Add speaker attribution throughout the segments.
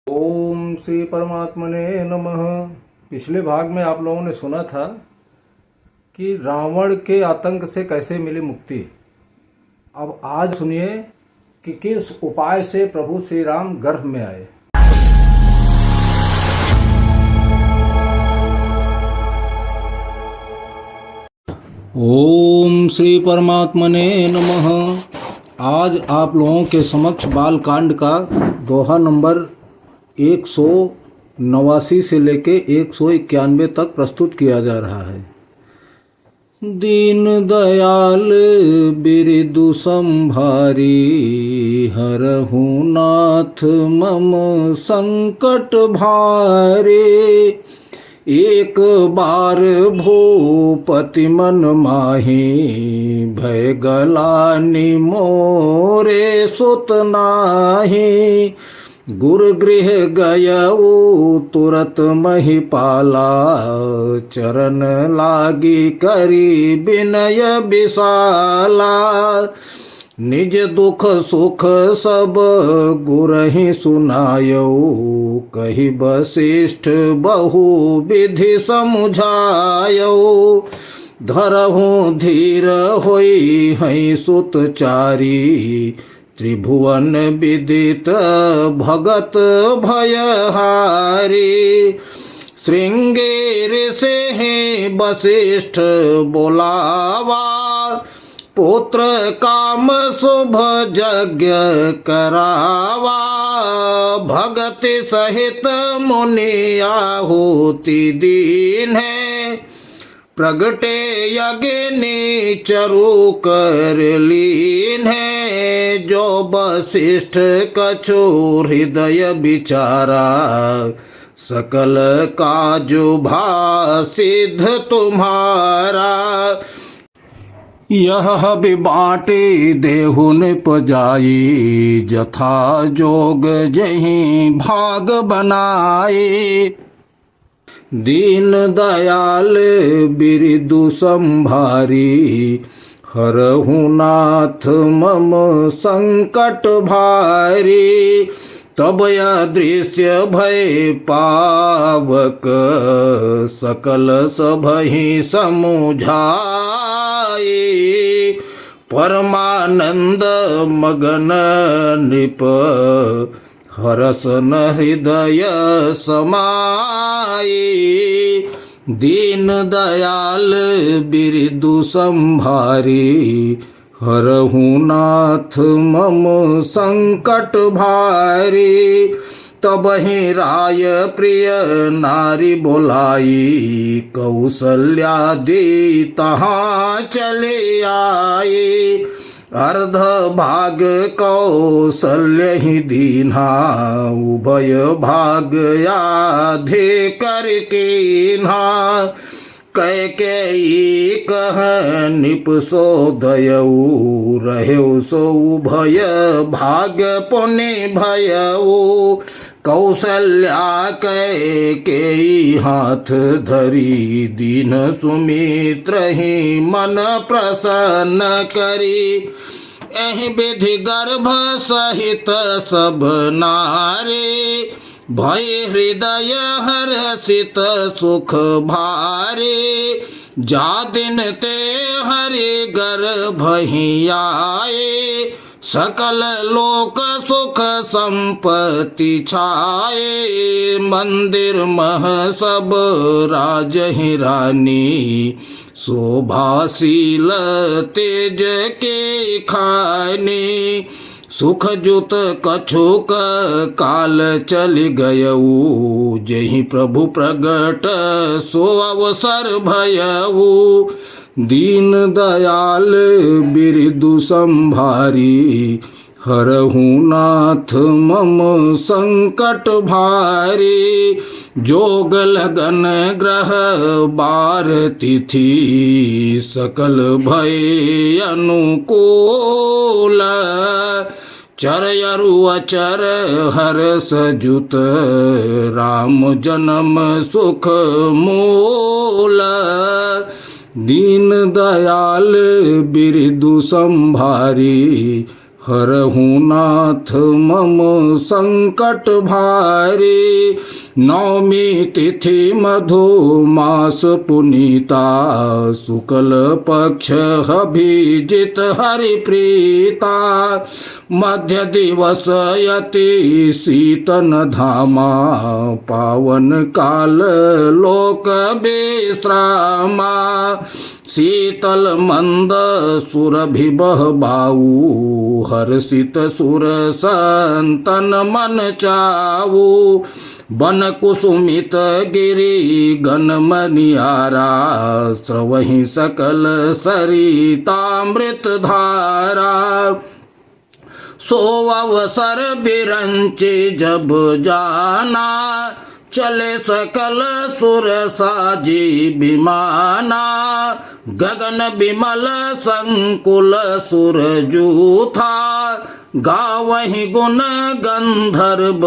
Speaker 1: ओम श्री परमात्मने नमः। पिछले भाग में आप लोगों ने सुना था कि रावण के आतंक से कैसे मिली मुक्ति। अब आज सुनिए कि किस उपाय से प्रभु श्री राम गर्भ में आए। ओम श्री परमात्मने नमः। आज आप लोगों के समक्ष बालकांड का दोहा नंबर 189 से लेके 191 तक प्रस्तुत किया जा रहा है। दीन दयाल बिरदु संभारी, हरहु नाथ मम संकट भारे। एक बार भूपति मन माही, भय गलानि मोरे सुत नाहि। गुरु गृह गयऊ तुरत महिपाला, चरण लागी करी विनय विशाला। निज दुख सुख सब गुरहि सुनायऊ, कहि वशिष्ठ बहु विधि समुझायऊ। धरहु धीर होई हैं सुत चारी, त्रिभुवन विदित भगत भयहारी। श्रृंगेर से ही वशिष्ठ बोलावा, पुत्र काम शुभ यज्ञ करावा। भगति सहित मुनि आहुति दीन है, प्रगटे यज्ञ चरु कर लीन है। जो वशिष्ठ कछु हृदय विचारा, सकल काजु भा सिद्ध तुम्हारा। यह भी बाटे देहुन पजाई, जथा जोग जहीं भाग बनाए। दीन दयाल बिरदु संभारी, हरहु नाथ मम संकट भारी। तब यह दृश्य भय पावक, सकल सबहि समुझाए। परमानंद मगन नृप, हरसन हृदय समाए। दीन दयाल बिरदु संभारी, हरहु नाथ मम संकट भारी। तब ही राय प्रिय नारी बोलाई, कौशल्या दी तहाँ चले आए। अर्ध भाग कौशल्य ही दीन्हा, उभय भाग आधे कर कीन्हा। कैकेयी कह निप सो दयऊ, रहेउ सो उभय भाग पुनि भयऊ। कौशल्या कैकेयी हाथ धरी, दीन सुमित्र ही मन प्रसन्न करी। एहि विधि गर्भ सहित सब नारी, भय हृदय हर्षित सुख भारे। जा दिन ते हरि गर्भ ही आए, सकल लोक सुख संपत्ति छाए। मंदिर मह सब राज ही रानी, शोभाशील तेज के खानी। सुख जुत कछुक काल चल गयऊ, जहि प्रभु प्रगट सो अवसर भयऊ। दीन दयाल बिरदु संभारी, हरहु नाथ मम संकट भारी। जोग लगन ग्रह बार तिथि, सकल भय अनुकूल। चरयरु अचर हर्ष जुत, राम जन्म सुख मूल। दीन दयाल बिरदु संभारी,
Speaker 2: हरहु नाथ मम संकट भारी। नवमी तिथि मधु मास पुनीता, शुक्ल पक्ष अभिजित हरि प्रीता। मध्य दिवस यति शीतन धामा, पावन काल लोक विश्रामा। शीतल मंद सुरभिबह बाऊ, हर्षित सुर संतन मन चाऊ। बन कुसुमित गिरि गन मनियारा, स्रवहि सकल सरितामृत धारा। सो अवसर बिरंचे जब जाना, चले सकल सुर साजी विमाना। गगन बिमल संकुल सुर जूथा, गावहि गुण गंधर्व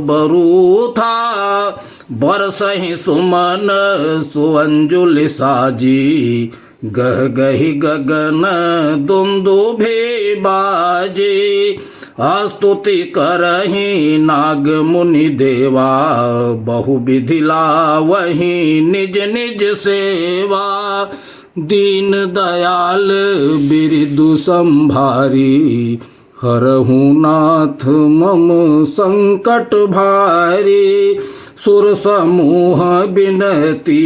Speaker 2: बरूथा। बरसहि सुमन सुअंजुलि साजी, गह गहि गगन दुंदुभि बाजी। स्तुति करहि नाग मुनि देवा, बहु विधि लावहि निज निज सेवा। दीन दयाल बिरदु संभारी, हरहु नाथ मम संकट भारी। सुर समूह बिनती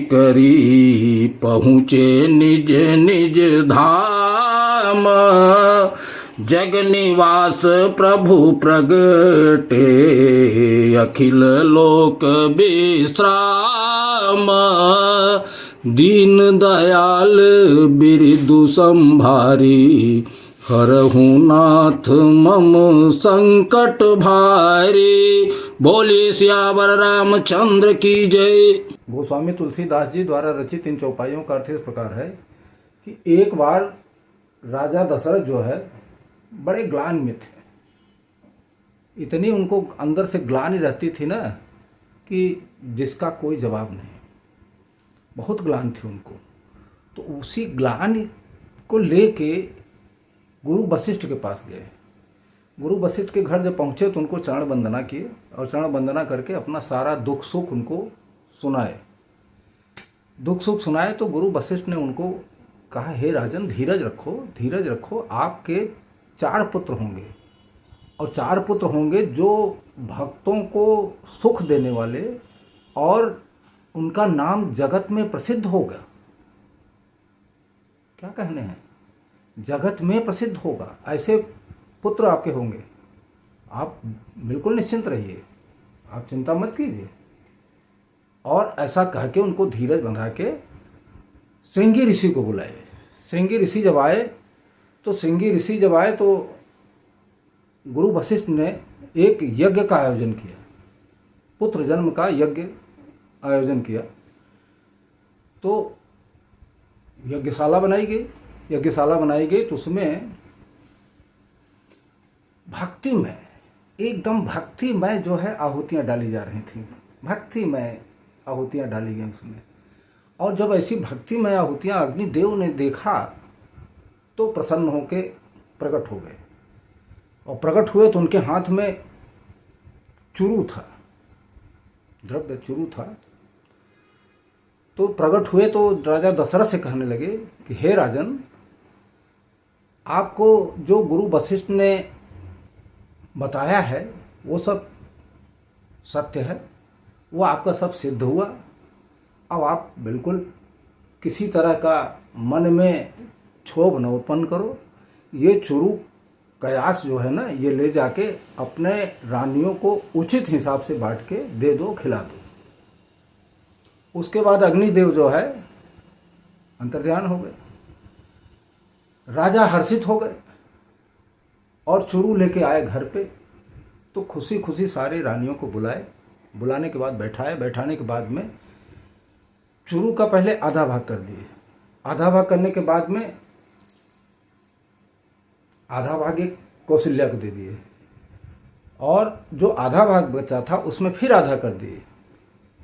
Speaker 2: करी, पहुँचे निज निज धाम। जग निवास प्रभु प्रगटे, अखिल लोक विश्राम। दीन दयाल बिरदु संभारी, हरहु नाथ मम संकट भारी। बोलिए सियावर रामचंद्र की जय।
Speaker 1: गोस्वामी तुलसीदास जी द्वारा रचित इन चौपाइयों का अर्थ इस प्रकार है कि एक बार राजा दशरथ जो है बड़े ग्लानि में थे। इतनी उनको अंदर से ग्लानि रहती थी ना कि जिसका कोई जवाब नहीं, बहुत ग्लानि थी उनको। तो उसी ग्लानि को लेके गुरु वशिष्ठ के पास गए। गुरु वशिष्ठ के घर जब पहुँचे तो उनको चरण वंदना किए और चरण वंदना करके अपना सारा दुख सुख उनको सुनाए। दुख सुख सुनाए तो गुरु वशिष्ठ ने उनको कहा, हे राजन धीरज रखो, धीरज रखो। आपके 4 पुत्र होंगे और 4 पुत्र होंगे जो भक्तों को सुख देने वाले और उनका नाम जगत में प्रसिद्ध होगा। क्या कहने हैं, जगत में प्रसिद्ध होगा, ऐसे पुत्र आपके होंगे। आप बिल्कुल निश्चिंत रहिए, आप चिंता मत कीजिए। और ऐसा कह के उनको धीरज बंधा के श्रृंगी ऋषि को बुलाए। श्रृंगी ऋषि जब आए तो गुरु वशिष्ठ ने एक यज्ञ का आयोजन किया, पुत्र जन्म का यज्ञ आयोजन किया। तो यज्ञशाला बनाई गई तो उसमें भक्तिमय, एकदम भक्तिमय जो है आहुतियाँ डाली जा रही थी। भक्तिमय आहुतियाँ डाली गई उसमें। और जब ऐसी भक्तिमय आहुतियाँ अग्निदेव ने देखा तो प्रसन्न होकर प्रकट हो गए। और प्रकट हुए तो उनके हाथ में चुरू था, द्रव्य चुरू था। तो प्रकट हुए तो राजा दशरथ से कहने लगे कि हे राजन, आपको जो गुरु वशिष्ठ ने बताया है वो सब सत्य है, वो आपका सब सिद्ध हुआ। अब आप बिल्कुल किसी तरह का मन में क्षोभ न उत्पन्न करो। ये चुरू कयास जो है ना, ये ले जाके अपने रानियों को उचित हिसाब से बांट के दे दो, खिला दो। उसके बाद अग्निदेव जो है अंतर्ध्यान हो गए। राजा हर्षित हो गए और चुरू लेके आए घर पे। तो खुशी खुशी सारे रानियों को बुलाए। बुलाने के बाद बैठाने के बाद में चुरू का पहले आधा भाग कर दिए। आधा भाग करने के बाद में आधा भाग एक कौशल्या को दे दिए और जो आधा भाग बचा था उसमें फिर आधा कर दिए।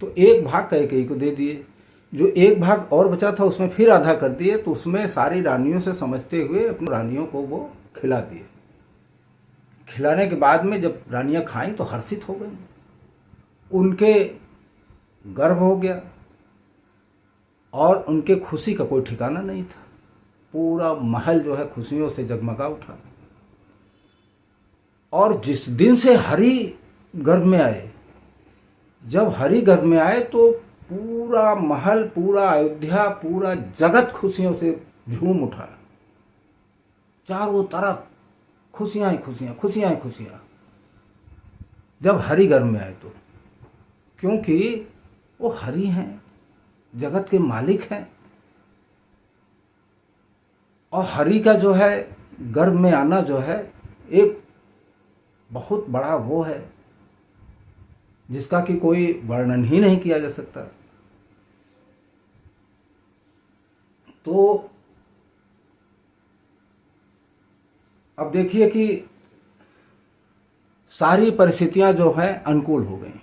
Speaker 1: तो एक भाग कैकेयी को दे दिए। जो एक भाग और बचा था उसमें फिर आधा कर दिए। तो उसमें सारी रानियों से समझते हुए अपनी रानियों को वो खिला दिए। खिलाने के बाद में जब रानियां खाई तो हर्षित हो गई, उनके गर्व हो गया और उनके खुशी का कोई ठिकाना नहीं था। पूरा महल जो है खुशियों से जगमगा उठा। और जिस दिन से हरि गर्भ में आए, जब हरि गर्भ में आए तो पूरा महल, पूरा अयोध्या, पूरा जगत खुशियों से झूम उठा। चारों तरफ खुशियां ही खुशियां, खुशियां ही खुशियां, जब हरि गर्भ में आए तो। क्योंकि वो हरि हैं, जगत के मालिक हैं। और हरि का जो है गर्भ में आना जो है एक बहुत बड़ा वो है जिसका कि कोई वर्णन ही नहीं किया जा सकता। तो अब देखिए कि सारी परिस्थितियां जो हैं अनुकूल हो गई।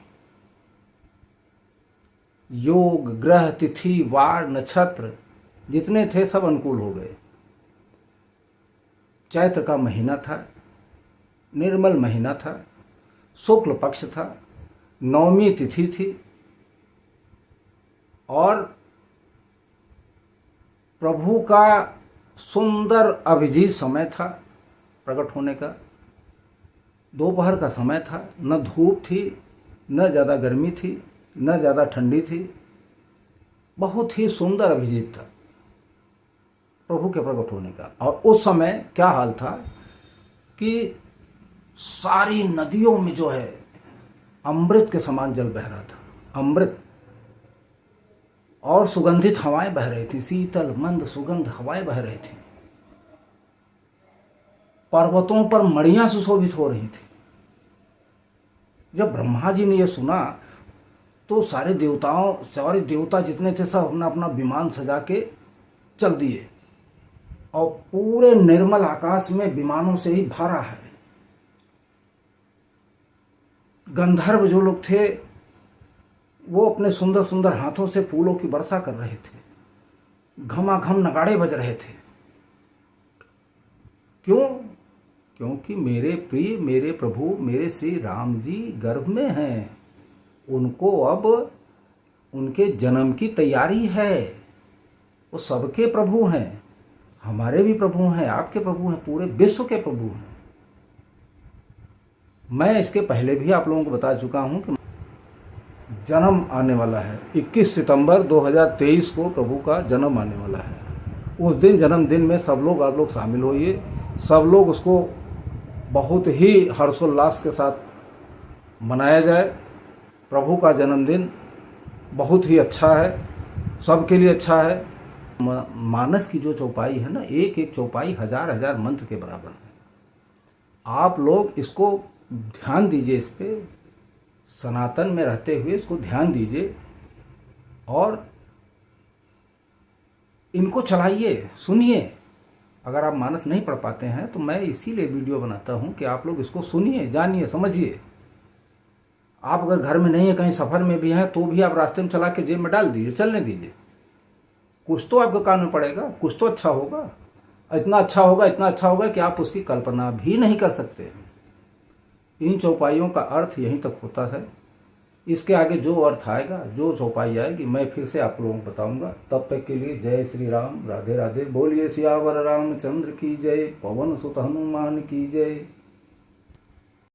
Speaker 1: योग, ग्रह, तिथि, वार, नक्षत्र जितने थे सब अनुकूल हो गए। चैत्र का महीना था, निर्मल महीना था, शुक्ल पक्ष था, 9वीं तिथि थी और प्रभु का सुंदर अभिजीत समय था प्रकट होने का। दोपहर का समय था, न धूप थी, न ज़्यादा गर्मी थी, न ज़्यादा ठंडी थी। बहुत ही सुंदर अभिजीत था प्रभु के प्रकट होने का। और उस समय क्या हाल था कि सारी नदियों में जो है अमृत के समान जल बह रहा था, अमृत। और सुगंधित हवाएं बह रही थी, शीतल मंद सुगंध हवाएं बह रही थी। पर्वतों पर मणियां सुशोभित हो रही थी। जब ब्रह्मा जी ने यह सुना तो सारे देवता जितने थे सब अपना अपना विमान सजा के चल दिए और पूरे निर्मल आकाश में विमानों से ही भरा है। गंधर्व जो लोग थे वो अपने सुंदर सुंदर हाथों से फूलों की वर्षा कर रहे थे, घमाघम नगाड़े बज रहे थे। क्यों? क्योंकि मेरे प्रिय, मेरे प्रभु, मेरे श्री राम जी गर्भ में हैं। उनको अब उनके जन्म की तैयारी है। वो सबके प्रभु हैं, हमारे भी प्रभु हैं, आपके प्रभु हैं, पूरे विश्व के प्रभु हैं। मैं इसके पहले भी आप लोगों को बता चुका हूं कि जन्म आने वाला है। 21 सितंबर 2023 को प्रभु का जन्म आने वाला है। उस दिन जन्मदिन में सब लोग आप लोग शामिल होइए। सब लोग उसको बहुत ही हर्षोल्लास के साथ मनाया जाए। प्रभु का जन्मदिन बहुत ही अच्छा है, सबके लिए अच्छा है। मानस की जो चौपाई है ना, एक एक चौपाई हजार हजार मंत्र के बराबर है। आप लोग इसको ध्यान दीजिए, इस पे सनातन में रहते हुए इसको ध्यान दीजिए और इनको चलाइए, सुनिए। अगर आप मानस नहीं पढ़ पाते हैं तो मैं इसीलिए वीडियो बनाता हूं कि आप लोग इसको सुनिए, जानिए, समझिए। आप अगर घर में नहीं है, कहीं सफर में भी हैं, तो भी आप रास्ते में चला के जेब में डाल दीजिए, चलने दीजिए। कुछ तो आपके कान में पड़ेगा, कुछ तो अच्छा होगा। इतना अच्छा होगा, इतना अच्छा होगा कि आप उसकी कल्पना भी नहीं कर सकते। इन चौपाइयों का अर्थ यहीं तक होता है। इसके आगे जो अर्थ आएगा, जो चौपाई आएगी, मैं फिर से आप लोगों को बताऊंगा। तब तक के लिए जय श्री राम, राधे राधे। बोलिए सियावर रामचंद्र की जय, पवन सुत हनुमान की जय।